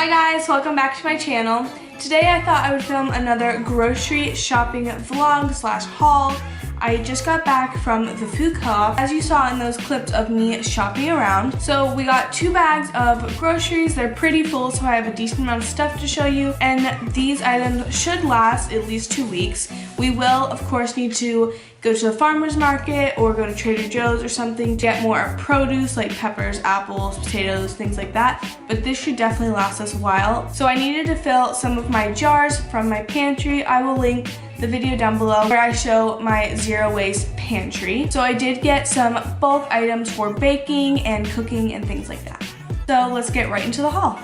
Hi guys, welcome back to my channel. Today I thought I would film another grocery shopping vlog slash haul. I just got back from the food co-op, as you saw in those clips of me shopping around. So we got 2 bags of groceries. They're pretty full, so I have a decent amount of stuff to show you. And these items should last at least 2 weeks. We will, of course, need to go to the farmer's market or go to Trader Joe's or something to get more produce like peppers, apples, potatoes, things like that. But this should definitely last us a while. So I needed to fill some of my jars from my pantry. I will link the video down below where I show my zero waste pantry. So I did get some bulk items for baking and cooking and things like that. So let's get right into the haul.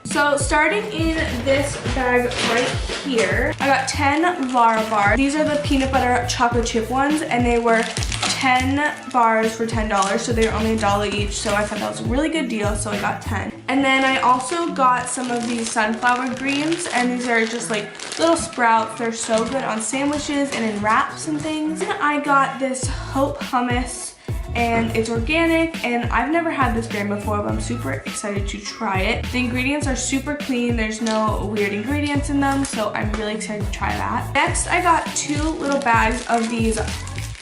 So starting in this bag right here, I got 10 Lara bars. These are the peanut butter chocolate chip ones, and they were 10 bars for $10, so they were only $1 each, so I thought that was a really good deal, so I got 10. And then I also got some of these sunflower greens, and these are just like little sprouts. They're so good on sandwiches and in wraps and things. And I got this Hope hummus, and it's organic, and I've never had this brand before, but I'm super excited to try it. The ingredients are super clean. There's no weird ingredients in them, so I'm really excited to try that. Next, I got 2 little bags of these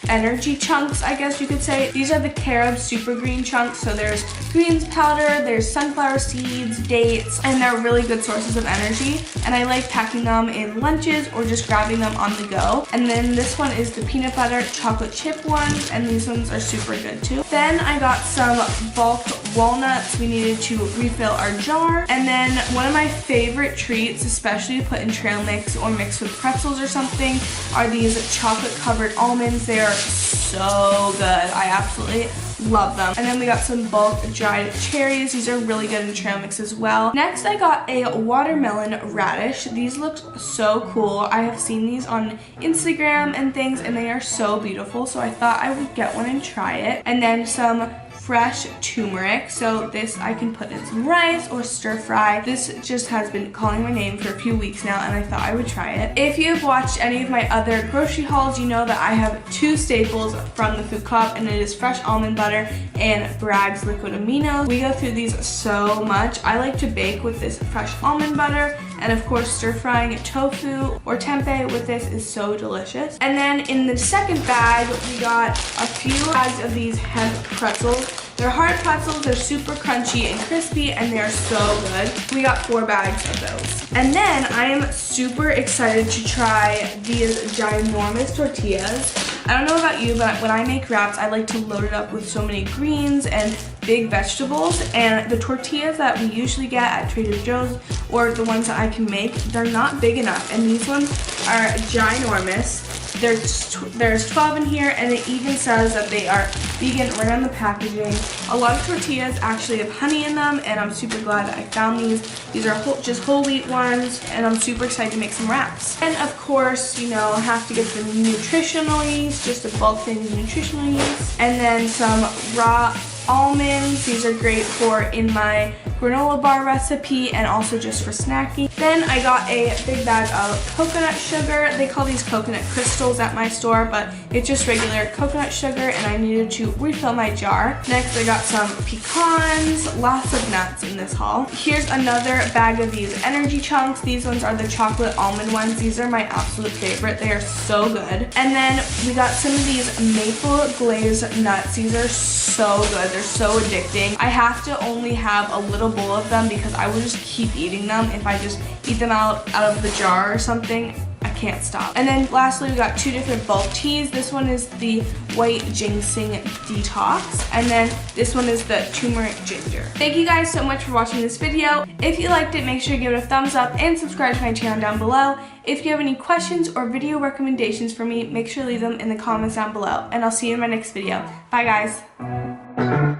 energy chunks, I guess you could say. These are the Carbs super green chunks. So there's greens powder, there's sunflower seeds, dates, and they're really good sources of energy. And I like packing them in lunches or just grabbing them on the go. And then this one is the peanut butter chocolate chip ones, and these ones are super good too. Then I got some bulk walnuts. We needed to refill our jar. And then one of my favorite treats, especially put in trail mix or mixed with pretzels or something, are these chocolate covered almonds. They are so good. I absolutely love them. And then we got some bulk dried cherries. These are really good in trail mix as well. Next, I got a watermelon radish. These look so cool. I have seen these on Instagram and things, and they are so beautiful, so I thought I would get one and try it. And then some fresh turmeric. So this I can put in some rice or stir fry. This just has been calling my name for a few weeks now, and I thought I would try it. If you've watched any of my other grocery hauls, you know that I have 2 staples from the food co-op, and it is fresh almond butter and Bragg's liquid aminos. We go through these so much. I like to bake with this fresh almond butter, and of course stir frying tofu or tempeh with this is so delicious. And then in the second bag, we got a few bags of these hemp pretzels. They're hard pretzels, they're super crunchy and crispy, and they're so good. We got 4 bags of those. And then I am super excited to try these ginormous tortillas. I don't know about you, but when I make wraps, I like to load it up with so many greens and big vegetables, and the tortillas that we usually get at Trader Joe's or the ones that I can make, they're not big enough, and these ones are ginormous. There's 12 in here, and it even says that they are vegan right on the packaging. A lot of tortillas actually have honey in them, and I'm super glad that I found these. These are just whole wheat ones, and I'm super excited to make some wraps. And of course, you know, I have to get the nutritional yeast, just a bulk thing of nutritional yeast. And then some raw almonds. These are great for in my granola bar recipe and also just for snacking. Then I got a big bag of coconut sugar. They call these coconut crystals at my store, but it's just regular coconut sugar, and I needed to refill my jar. Next, I got some pecans, lots of nuts in this haul. Here's another bag of these energy chunks. These ones are the chocolate almond ones. These are my absolute favorite. They are so good. And then we got some of these maple glazed nuts. These are so good. They're so addicting. I have to only have a little bowl of them because I will just keep eating them. If I just eat them out of the jar or something, I can't stop. And then lastly, we got 2 different bulk teas. This one is the white ginseng detox, and then this one is the turmeric ginger. Thank you guys so much for watching this video. If you liked it, make sure you give it a thumbs up and subscribe to my channel down below. If you have any questions or video recommendations for me, make sure to leave them in the comments down below, and I'll see you in my next video. Bye guys.